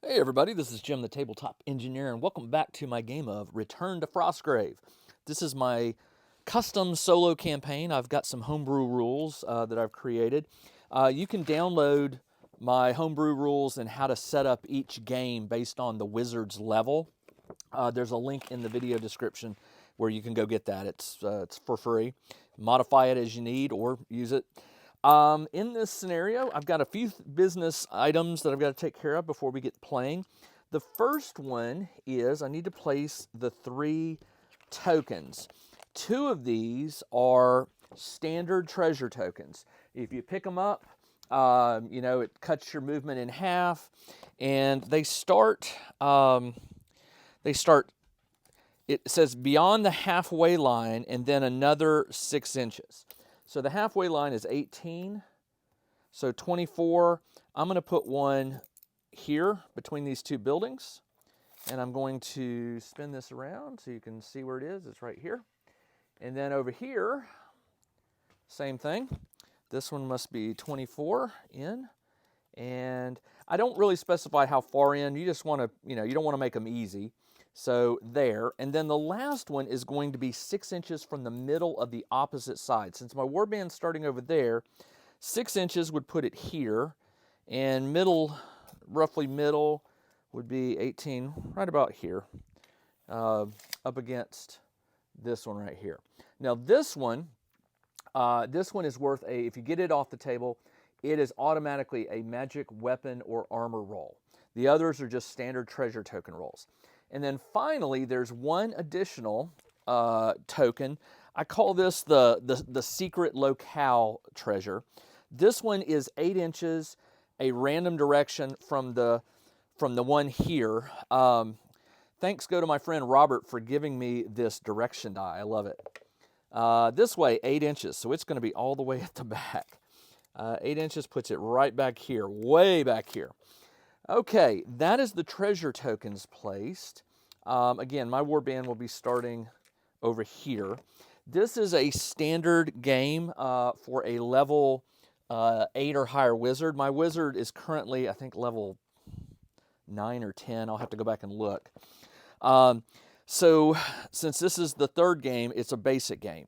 Hey everybody, this is Jim the Tabletop Engineer, and welcome back to my game of Return to Frostgrave. This is my custom solo campaign. I've got some homebrew rules that I've created. You can download my homebrew rules and how to set up each game based on the wizard's level. There's a link in the video description where you can go get that. It's for free. Modify it as you need or use it. In this scenario, I've got a few business items that I've got to take care of before we get playing. The first one is I need to place the 3 tokens. 2 of these are standard treasure tokens. If you pick them up, it cuts your movement in half, and they start, it says beyond the halfway line and then another 6 inches. So the halfway line is 18, so 24. I'm going to put one here between these 2 buildings, and I'm going to spin this around so you can see where it is. It's right here. And then over here, same thing. This one must be 24 in, and I don't really specify how far in. You just want to, you don't want to make them easy. So there, and then the last one is going to be 6 inches from the middle of the opposite side. Since my warband's starting over there, 6 inches would put it here, and middle, roughly middle, would be 18, right about here, up against this one right here. Now this one is worth if you get it off the table, it is automatically a magic weapon or armor roll. The others are just standard treasure token rolls. And then finally, there's one additional token. I call this the secret locale treasure. This one is 8 inches, a random direction from the one here. Thanks go to my friend Robert for giving me this direction die. I love it. This way, 8 inches, so it's going to be all the way at the back. 8 inches puts it right back here, way back here. Okay, that is the treasure tokens placed. Again, my warband will be starting over here. This is a standard game for a level 8 or higher wizard. My wizard is currently, I think, level 9 or 10. I'll have to go back and look. So since this is the 3rd game, it's a basic game.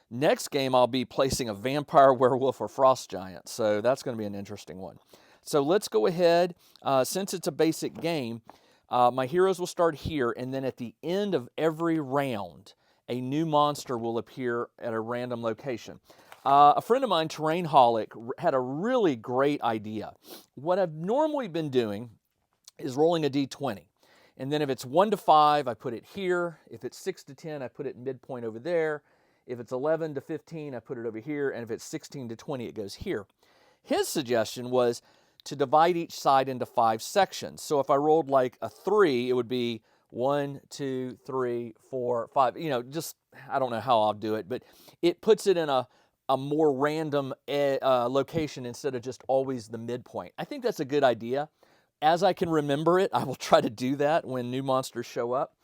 Next game, I'll be placing a vampire, werewolf, or frost giant. So that's going to be an interesting one. So let's go ahead. Since it's a basic game, my heroes will start here, and then at the end of every round, a new monster will appear at a random location. A friend of mine, Terrainholic, had a really great idea. What I've normally been doing is rolling a d20. And then if it's 1 to 5, I put it here. If it's 6 to 10, I put it midpoint over there. If it's 11 to 15, I put it over here. And if it's 16 to 20, it goes here. His suggestion was to divide each side into 5 sections. So if I rolled like a 3, it would be 1, 2, 3, 4, 5. Just, I don't know how I'll do it, but it puts it in a more random location instead of just always the midpoint. I think that's a good idea. As I can remember it, I will try to do that when new monsters show up.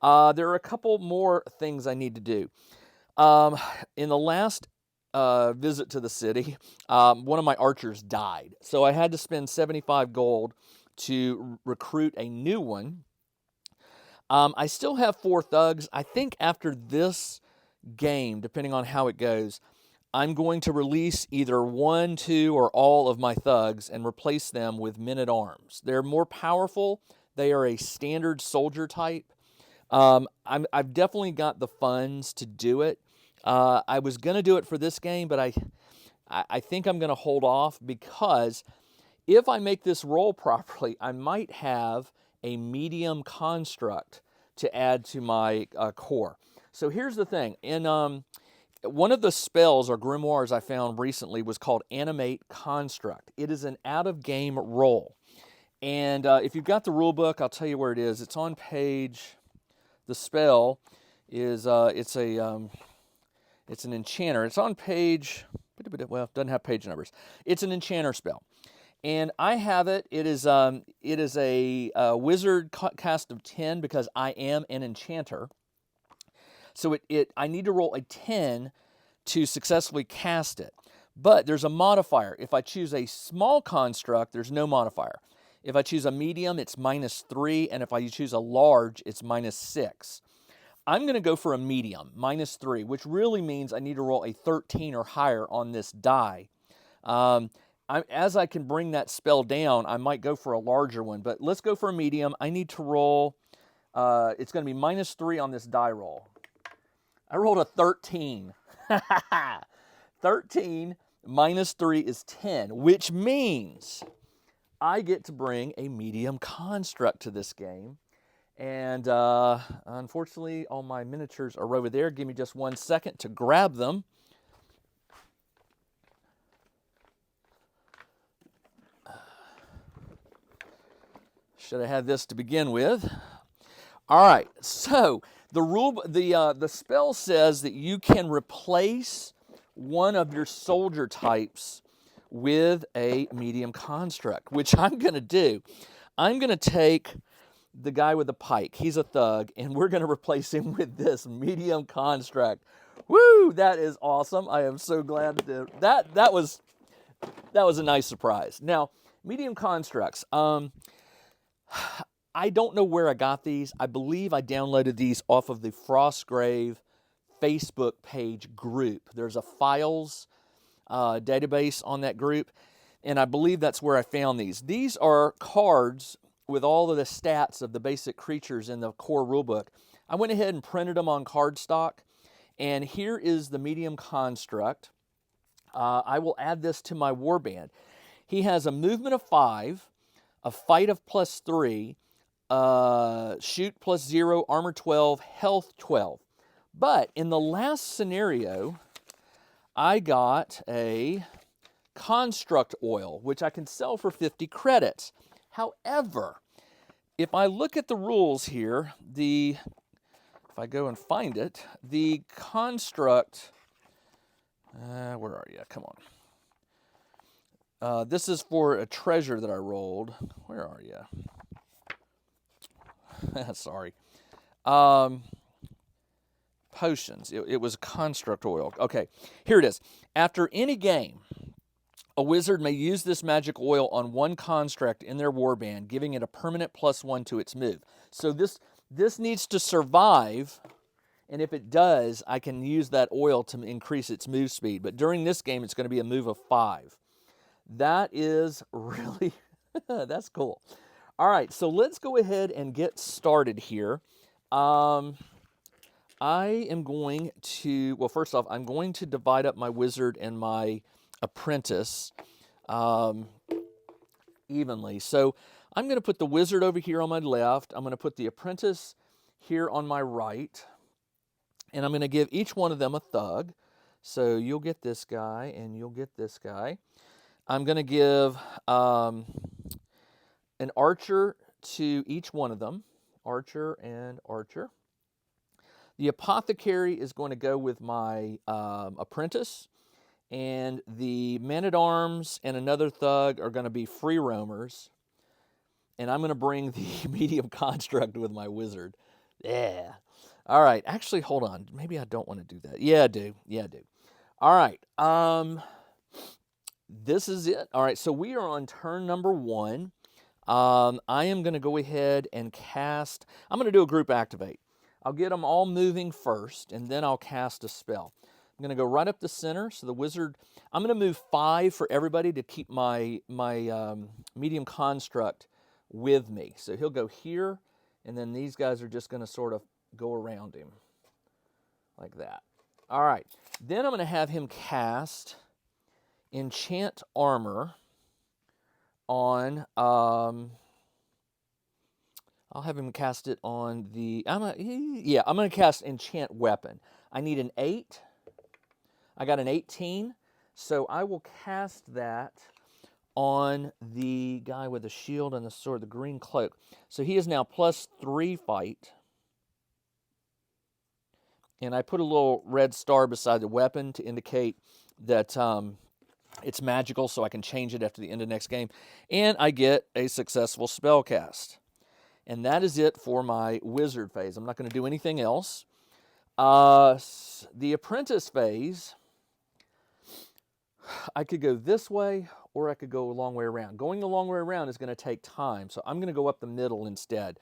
There are a couple more things I need to do. In the last visit to the city, one of my archers died. So I had to spend 75 gold to recruit a new one. I still have 4 thugs. I think after this game, depending on how it goes, I'm going to release either 1, 2, or all of my thugs and replace them with men-at-arms. They're more powerful. They are a standard soldier type. I've definitely got the funds to do it. I was going to do it for this game, but I think I'm going to hold off because if I make this roll properly, I might have a medium construct to add to my core. So here's the thing. In one of the spells or grimoires I found recently was called Animate Construct. It is an out-of-game roll. And if you've got the rule book, I'll tell you where it is. It's on page... The spell is, it's an enchanter. It's on page, well, it doesn't have page numbers. It's an enchanter spell. And I have it. It is a wizard cast of 10 because I am an enchanter. So I need to roll a 10 to successfully cast it. But there's a modifier. If I choose a small construct, there's no modifier. If I choose a medium, it's -3, and if I choose a large, it's -6. I'm going to go for a medium, -3, which really means I need to roll a 13 or higher on this die. As I can bring that spell down, I might go for a larger one, but let's go for a medium. I need to roll, it's going to be -3 on this die roll. I rolled a 13. 13 -3 is 10, which means I get to bring a medium construct to this game. And unfortunately, all my miniatures are over there. Give me just 1 second to grab them. Should have had this to begin with. All right, so the spell says that you can replace one of your soldier types with a medium construct, which I'm going to do. I'm going to take the guy with the pike. He's a thug, and we're going to replace him with this medium construct. Woo! That is awesome. I am so glad that was a nice surprise. Now, medium constructs. I don't know where I got these. I believe I downloaded these off of the Frostgrave Facebook page group. There's a files database on that group, and I believe that's where I found these. These are cards with all of the stats of the basic creatures in the core rulebook. I went ahead and printed them on cardstock, and here is the medium construct. I will add this to my warband. He has a movement of 5, a fight of +3, shoot +0, armor 12, health 12. But in the last scenario, I got a construct oil, which I can sell for 50 credits. However, if I look at the rules here, if I go and find it, the construct, where are you? Come on. This is for a treasure that I rolled. Where are you? Sorry. Potions. It was construct oil. Okay, here it is. After any game, a wizard may use this magic oil on one construct in their warband, giving it a permanent +1 to its move. So this needs to survive, and if it does, I can use that oil to increase its move speed. But during this game, it's going to be a move of 5. That is really, that's cool. All right, so let's go ahead and get started here. I am going to, well, first off, I'm going to divide up my wizard and my apprentice evenly. So I'm going to put the wizard over here on my left. I'm going to put the apprentice here on my right. And I'm going to give each one of them a thug. So you'll get this guy and you'll get this guy. I'm going to give an archer to each one of them. Archer and archer. The apothecary is going to go with my apprentice. And the man-at-arms and another thug are going to be free roamers. And I'm going to bring the medium construct with my wizard. Yeah. All right. Actually, hold on. Maybe I don't want to do that. Yeah, I do. Yeah, I do. All right. This is it. All right. So we are on turn number 1. I am going to go ahead and cast. I'm going to do a group activate. I'll get them all moving first, and then I'll cast a spell. I'm going to go right up the center. So the wizard, I'm going to move 5 for everybody to keep my medium construct with me. So he'll go here, and then these guys are just going to sort of go around him like that. All right. Then I'm going to have him cast Enchant Armor on, I'll have him cast it on the, I'm going to cast Enchant Weapon. I need an 8. I got an 18, so I will cast that on the guy with the shield and the sword, the green cloak. So he is now +3 fight. And I put a little red star beside the weapon to indicate that it's magical, so I can change it after the end of the next game. And I get a successful spell cast. And that is it for my wizard phase. I'm not going to do anything else. The apprentice phase, I could go this way or I could go a long way around. Going the long way around is going to take time, so I'm going to go up the middle instead,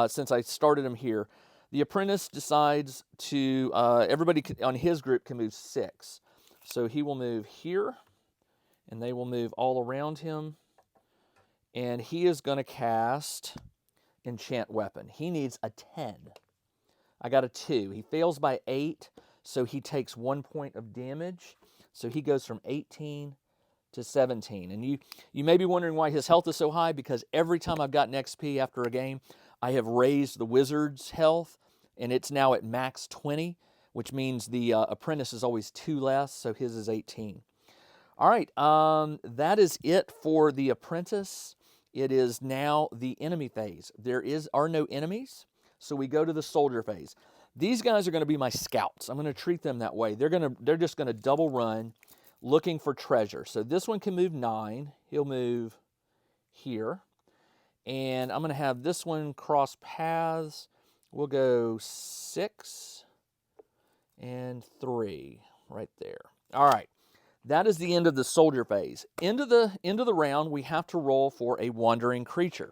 since I started him here. The apprentice decides to, everybody on his group can move 6. So he will move here, and they will move all around him, and he is going to cast Enchant Weapon. He needs a 10. I got a 2. He fails by 8, so he takes 1 point of damage. So he goes from 18 to 17. And you may be wondering why his health is so high, because every time I've gotten XP after a game, I have raised the wizard's health, and it's now at max 20, which means the apprentice is always 2 less, so his is 18. All right, that is it for the apprentice. It is now the enemy phase. There are no enemies, so we go to the soldier phase. These guys are going to be my scouts. I'm going to treat them that way. They're just going to double run, looking for treasure. So this one can move 9. He'll move here. And I'm going to have this one cross paths. We'll go 6 and 3 right there. All right. That is the end of the soldier phase. End of the round, we have to roll for a wandering creature.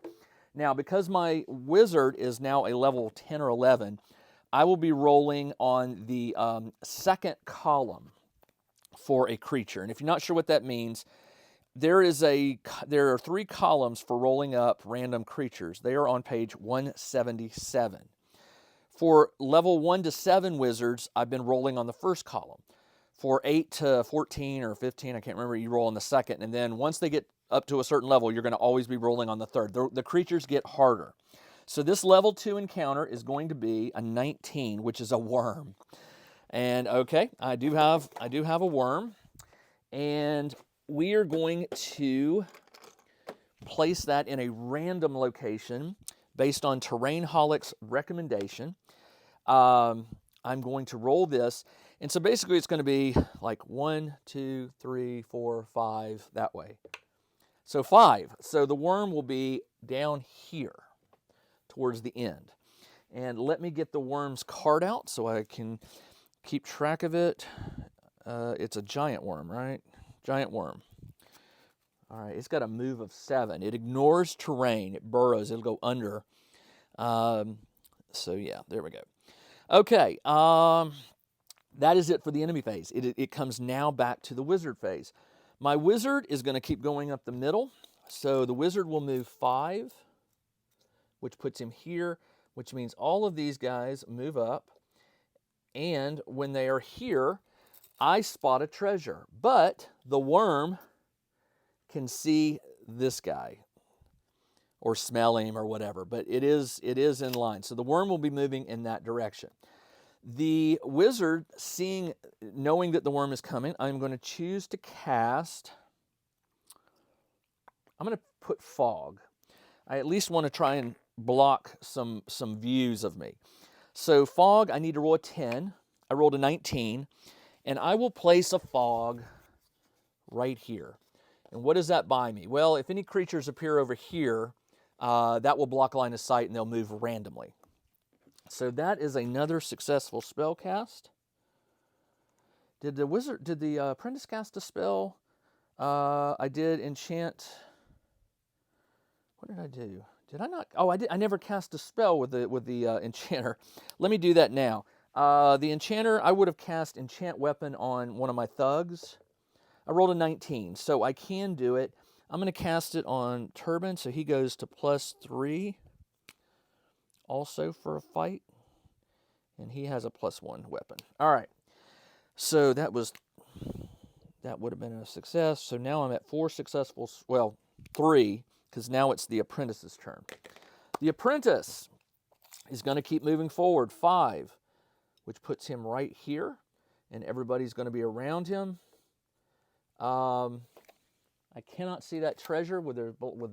Now, because my wizard is now a level 10 or 11, I will be rolling on the second column for a creature. And if you're not sure what that means, there are 3 columns for rolling up random creatures. They are on page 177. For level 1 to 7 wizards, I've been rolling on the first column. For 8 to 14 or 15, I can't remember, you roll on the second. And then once they get up to a certain level, you're going to always be rolling on the third. The creatures get harder. So this level 2 encounter is going to be a 19, which is a worm. And okay, I do have a worm. And we are going to place that in a random location based on Terrainholic's recommendation. I'm going to roll this. And so basically it's going to be like 1, 2, 3, 4, 5, that way. So 5. So the worm will be down here towards the end. And let me get the worm's card out so I can keep track of it. It's a giant worm, right? Giant worm. All right, it's got a move of 7. It ignores terrain. It burrows. It'll go under. So yeah, there we go. Okay, that is it for the enemy phase. It comes now back to the wizard phase. My wizard is going to keep going up the middle. So the wizard will move 5, which puts him here, which means all of these guys move up. And when they are here, I spot a treasure. But the worm can see this guy or smell him or whatever, but it is in line. So the worm will be moving in that direction. The wizard, knowing that the worm is coming, I'm going to choose to cast, I'm going to put fog. I at least want to try and block some views of me. So fog, I need to roll a 10. I rolled a 19, and I will place a fog right here. And what does that buy me? Well, if any creatures appear over here, that will block line of sight and they'll move randomly. So that is another successful spell cast. Did the apprentice cast a spell? I did enchant. What did I do? Did I not? Oh, I never cast a spell with the enchanter. Let me do that now. The enchanter, I would have cast enchant weapon on one of my thugs. I rolled a 19, so I can do it. I'm going to cast it on Turban, so he goes to +3. Also for a fight. And he has a +1 weapon. All right. So that would have been a success. So now I'm at 4 successful, well, 3, because now it's the apprentice's turn. The apprentice is going to keep moving forward, 5, which puts him right here, and everybody's going to be around him. I cannot see that treasure with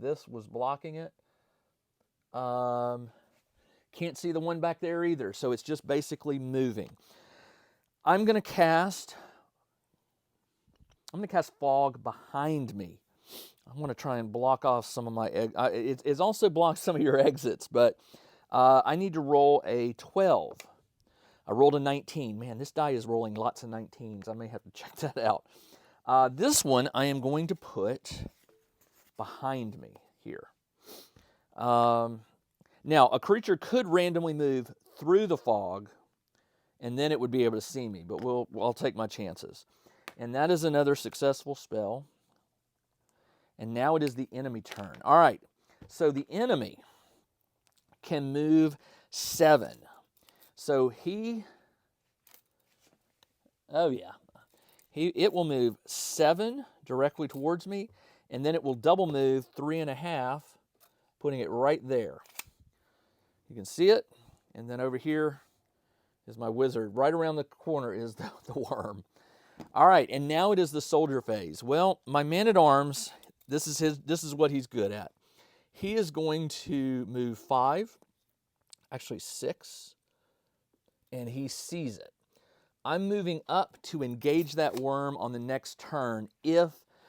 this was blocking it. Can't see the one back there either, so it's just basically moving. I'm going to cast fog behind me. I want to try and block off some of my it also blocks some of your exits, but I need to roll a 12. I rolled a 19. Man, this die is rolling lots of 19s. I may have to check that out. This one I am going to put behind me here. Now, a creature could randomly move through the fog, and then it would be able to see me, but I'll take my chances. And that is another successful spell. And now it is the enemy turn. All right, so the enemy can move 7. So it will move 7 directly towards me, and then it will double move 3.5, putting it right there. You can see it, and then over here is my wizard. Right around the corner is the worm. All right, and now it is the soldier phase. Well, my man-at-arms, this is what he's good at. He is going to move 5, actually 6, and he sees it. I'm moving up to engage that worm on the next turn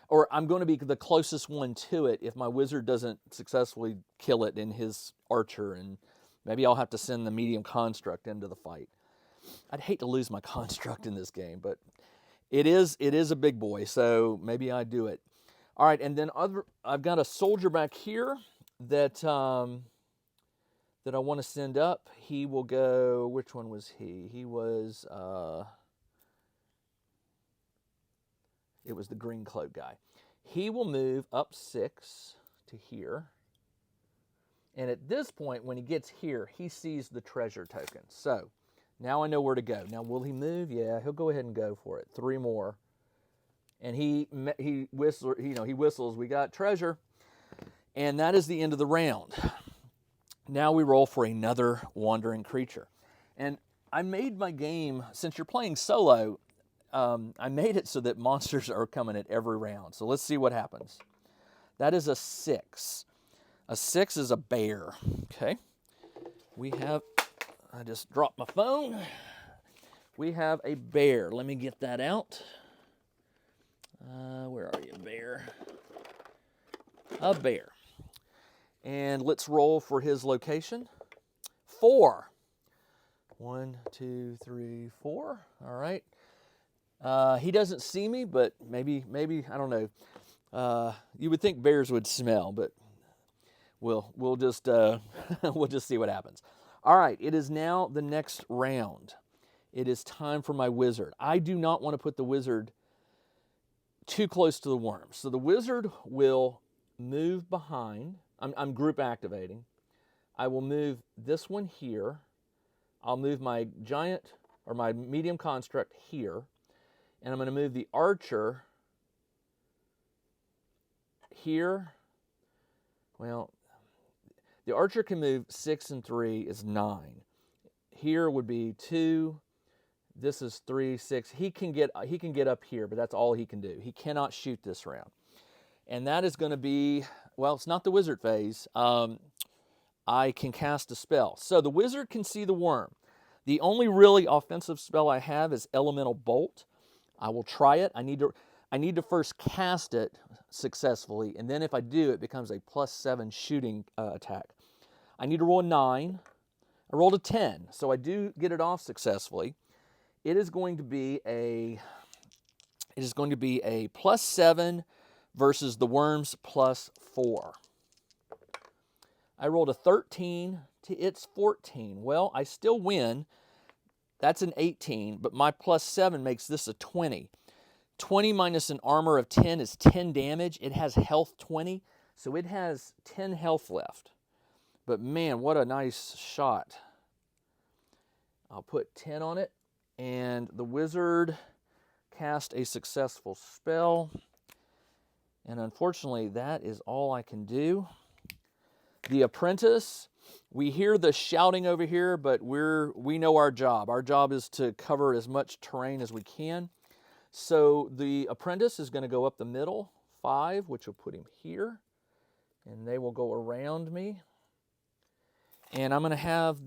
or I'm going to be the closest one to it if my wizard doesn't successfully kill it in his archer, and maybe I'll have to send the medium construct into the fight. I'd hate to lose my construct in this game, but it is a big boy, so maybe I do it. All right, and then I've got a soldier back here that I want to send up. He will go, which one was he? He was, it was the green cloak guy. He will move up 6 to here. And at this point, when he gets here, he sees the treasure token. So now I know where to go. Now, will he move? Yeah, he'll go ahead and go for it. 3 more. And he whistles, we got treasure. And that is the end of the round. Now we roll for another wandering creature. And I made my game, since you're playing solo, I made it so that monsters are coming at every round. So let's see what happens. That is a 6. A 6 is a bear. Okay. I just dropped my phone. We have a bear. Let me get that out. Where are you, bear? A bear. And let's roll for his location. 4. 1, 2, 3, 4. All right. He doesn't see me, but maybe I don't know. You would think bears would smell, but we'll just see what happens. All right. It is now the next round. It is time for my wizard. I do not want to put the wizard too close to the worm, so the wizard will move behind. I'm group activating. I will move this one here. I'll move my giant or my medium construct here. And I'm going to move the archer here. Well, the archer can move 6 and 3 is 9. Here would be 2. This is 3, 6. He can get up here, but that's all he can do. He cannot shoot this round. And that is going to be, well, it's not the wizard phase. I can cast a spell. So the wizard can see the worm. The only really offensive spell I have is Elemental Bolt. I will try it. I need to first cast it successfully, and then if I do, it becomes a +7 shooting attack. I need to roll a 9. I rolled a 10, so I do get it off successfully. It is going to be a +7 versus the worm's +4. I rolled a 13 to its 14. Well, I still win. That's an 18, but my +7 makes this a 20. 20 minus an armor of 10 is 10 damage. It has health 20, so it has 10 health left. But man, what a nice shot. I'll put 10 on it, and the wizard cast a successful spell. And unfortunately, that is all I can do. The apprentice, we hear the shouting over here, but we know our job. Our job is to cover as much terrain as we can. So the apprentice is going to go up the middle, 5, which will put him here. And they will go around me. And I'm going to have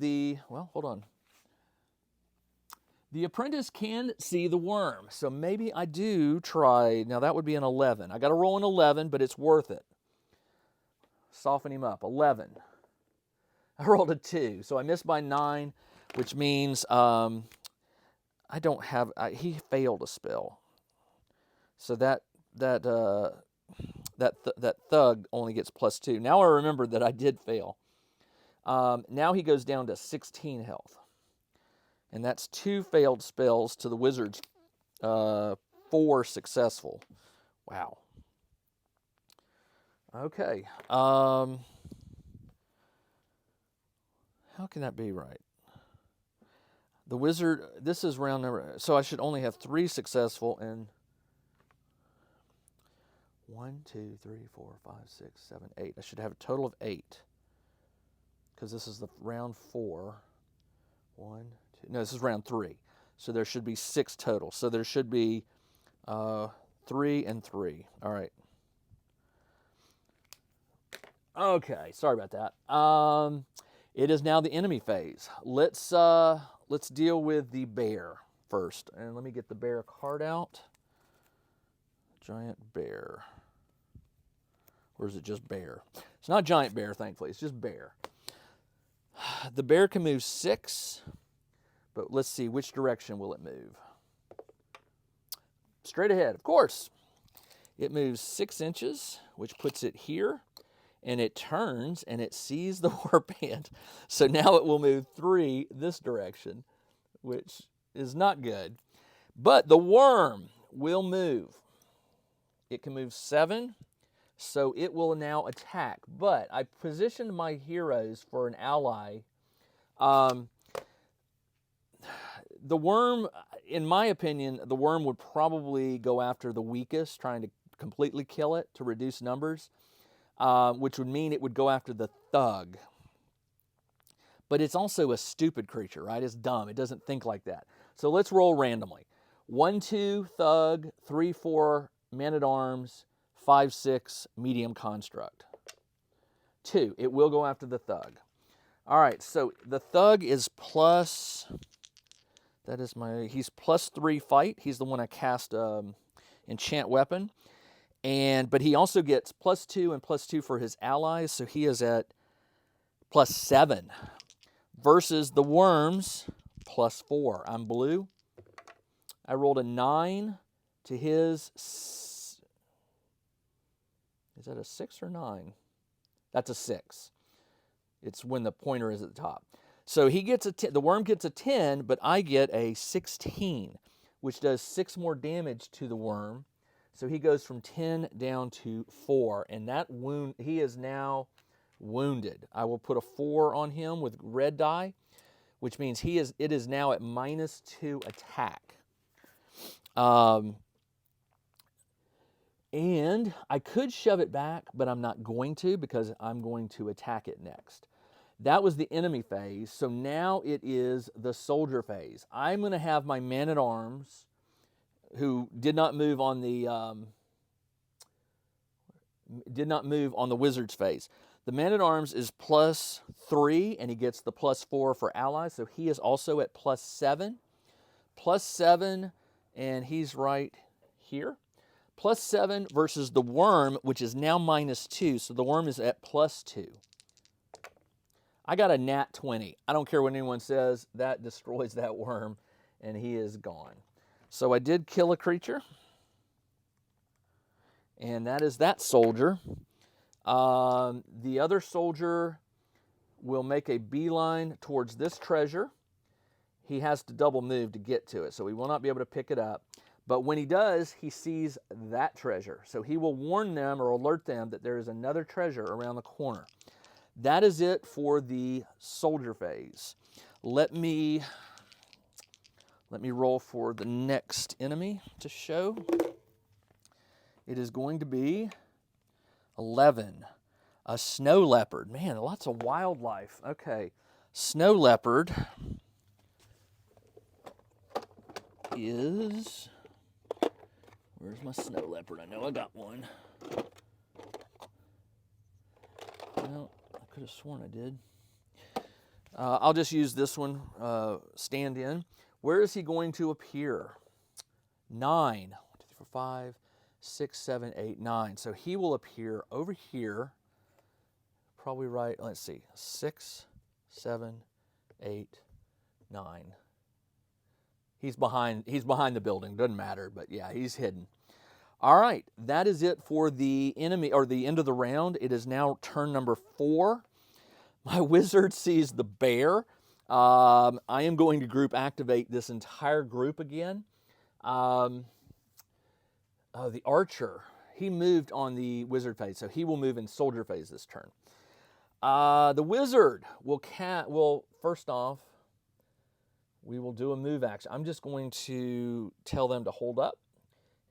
hold on. The apprentice can see the worm. So maybe I do try, now that would be an 11. I got to roll an 11, but it's worth it. Soften him up, 11. I rolled a 2, so I missed by 9, which means he failed a spell. So that thug only gets +2. Now I remember that I did fail. Now he goes down to 16 health. And that's 2 failed spells to the wizard's 4 successful. Wow. Okay. How can that be right? The wizard, this is round number, so I should only have 3 successful and 1, 2, 3, 4, 5, 6, 7, 8. I should have a total of 8. Because this is the round 4. 1, 2, no, this is round 3. So there should be 6 total. So there should be 3 and 3. All right. Okay, sorry about that. It is now the enemy phase. Let's deal with the bear first. And let me get the bear card out. Giant bear. Or is it just bear? It's not giant bear, thankfully. It's just bear. The bear can move 6, but let's see, which direction will it move? Straight ahead, of course. It moves 6 inches, which puts it here, and it turns and it sees the warband. So now it will move 3 this direction, which is not good. But the worm will move. It can move 7. So it will now attack. But I positioned my heroes for an ally. The worm, in my opinion, the worm would probably go after the weakest, trying to completely kill it to reduce numbers, which would mean it would go after the thug. But it's also a stupid creature, right? It's dumb. It doesn't think like that. So let's roll randomly. 1, 2, thug, 3, 4, man-at-arms, 5, 6, medium construct. 2, it will go after the thug. All right, so the thug is plus, he's +3 fight. He's the one I cast enchant weapon. But he also gets +2 and +2 for his allies, so he is at +7. Versus the worms, +4. I'm blue. I rolled a 9 to his. Is that a 6 or 9? That's a 6. It's when the pointer is at the top. So he gets the worm gets a 10, but I get a 16, which does 6 more damage to the worm. So he goes from 10 down to 4, and that wound, he is now wounded. I will put a 4 on him with red die, which means it is now at -2 attack. And I could shove it back, but I'm not going to because I'm going to attack it next. That was the enemy phase, so now it is the soldier phase. I'm going to have my man-at-arms, who did not move on the wizard's phase. The man-at-arms is +3, and he gets the +4 for allies, so he is also at +7. +7, and he's right here. +7 versus the worm, which is now -2, so the worm is at +2. I got a nat 20. I don't care what anyone says. That destroys that worm, and he is gone. So I did kill a creature, and that is that soldier. The other soldier will make a beeline towards this treasure. He has to double move to get to it, so he will not be able to pick it up. But when he does, he sees that treasure. So he will warn them or alert them that there is another treasure around the corner. That is it for the soldier phase. Let me roll for the next enemy to show. It is going to be 11. A snow leopard. Man, lots of wildlife. Okay. Snow leopard is... Where's my snow leopard? I know I got one. Well, I could have sworn I did. I'll just use this one, stand in. Where is he going to appear? 9. 1, 2, 3, 4, 5, 6, 7, 8, 9. So he will appear over here. Probably right, let's see, 6, 7, 8, 9. He's behind the building, doesn't matter, but yeah, he's hidden. All right, that is it for the enemy, or the end of the round. It is now turn number 4. My wizard sees the bear. I am going to group activate this entire group again. The archer, he moved on the wizard phase, so he will move in soldier phase this turn. The wizard will first off, we will do a move action. I'm just going to tell them to hold up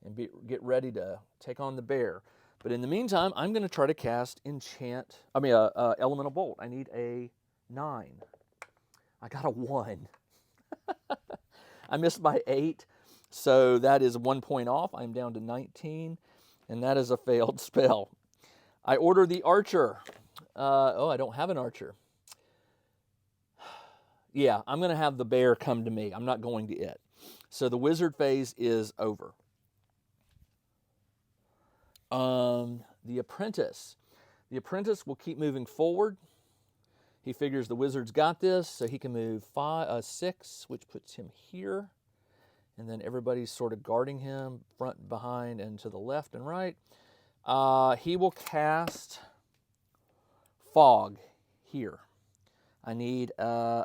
and get ready to take on the bear. But in the meantime, I'm going to try to cast Elemental Bolt. I need a 9. I got a 1. I missed my 8, so that is 1 point off. I'm down to 19, and that is a failed spell. I order the archer. I don't have an archer. Yeah, I'm going to have the bear come to me. I'm not going to it. So the wizard phase is over. The apprentice. The apprentice will keep moving forward. He figures the wizard's got this, so he can move 6, which puts him here. And then everybody's sort of guarding him, front, behind, and to the left and right. He will cast Fog here. I need a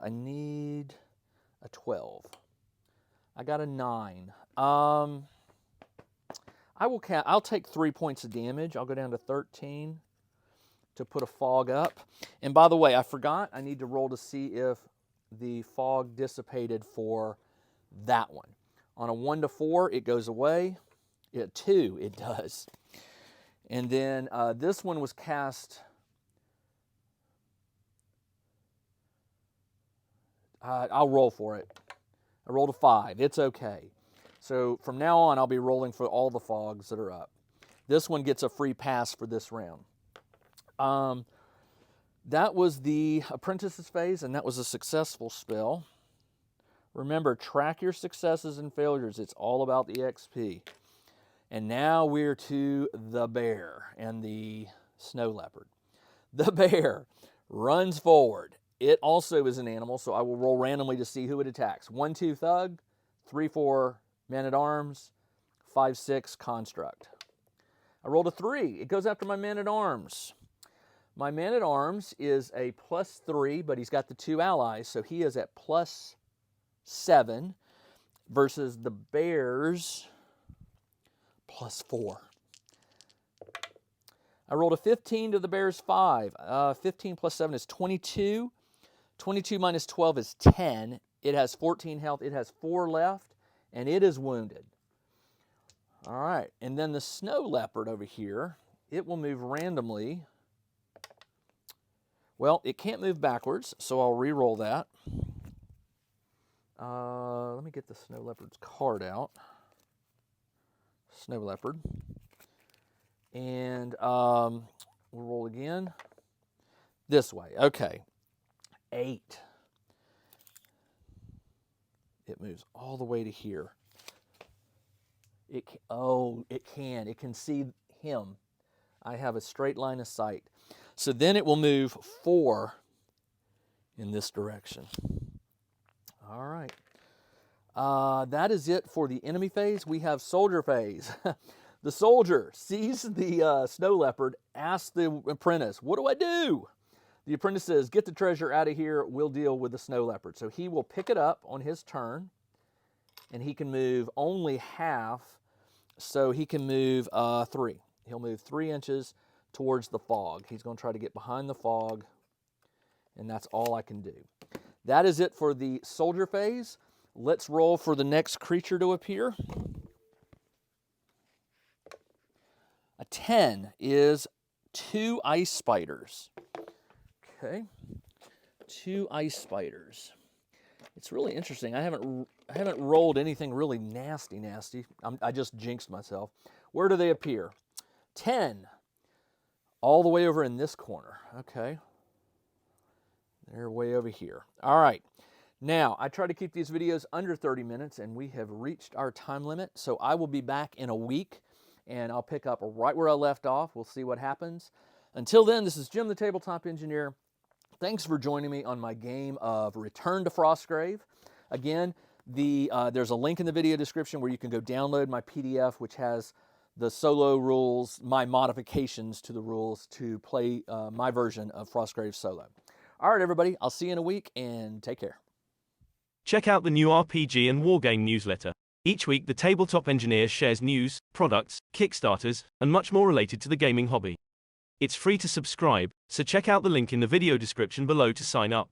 12. I got a 9. I'll take 3 points of damage. I'll go down to 13 to put a fog up. And by the way, I forgot, I need to roll to see if the fog dissipated for that one. On a 1 to 4, it goes away. At 2, it does. And then this one was cast. I'll roll for it. I rolled a 5. It's okay. So from now on, I'll be rolling for all the fogs that are up. This one gets a free pass for this round. That was the apprentice's phase, and that was a successful spell. Remember, track your successes and failures. It's all about the XP. And now we're to the bear and the snow leopard. The bear runs forward. It also is an animal, so I will roll randomly to see who it attacks. 1, 2, thug. 3, 4, man-at-arms. 5, 6, construct. I rolled a 3. It goes after my man-at-arms. My man-at-arms is a +3, but he's got the 2 allies, so he is at +7 versus the bear's +4. I rolled a 15 to the bear's 5. 15 plus 7 is 22. 22 minus 12 is 10. It has 14 health. It has 4 left, and it is wounded. All right, and then the snow leopard over here, it will move randomly. Well, it can't move backwards, so I'll re-roll that. Let me get the snow leopard's card out. Snow leopard. And we'll roll again. This way. Okay. 8. It moves all the way to here. It can. It can see him. I have a straight line of sight. So then it will move 4 in this direction. All right. That is it for the enemy phase. We have soldier phase. The soldier sees the snow leopard, asks the apprentice, "What do I do?" The apprentice says, "Get the treasure out of here. We'll deal with the snow leopard." So he will pick it up on his turn, and he can move only half, so he can move 3. He'll move 3 inches towards the fog. He's going to try to get behind the fog, and that's all I can do. That is it for the soldier phase. Let's roll for the next creature to appear. A 10 is 2 ice spiders. Okay, 2 ice spiders. It's really interesting. I haven't rolled anything really nasty. I just jinxed myself. Where do they appear? 10, all the way over in this corner. Okay, they're way over here. All right. Now, I try to keep these videos under 30 minutes, and we have reached our time limit. So I will be back in a week, and I'll pick up right where I left off. We'll see what happens. Until then, this is Jim the Tabletop Engineer. Thanks for joining me on my game of Return to Frostgrave. Again, there's a link in the video description where you can go download my PDF, which has the solo rules, my modifications to the rules to play my version of Frostgrave solo. All right, everybody, I'll see you in a week, and take care. Check out the new RPG and Wargame newsletter. Each week, the Tabletop engineer shares news, products, Kickstarters, and much more related to the gaming hobby. It's free to subscribe, so check out the link in the video description below to sign up.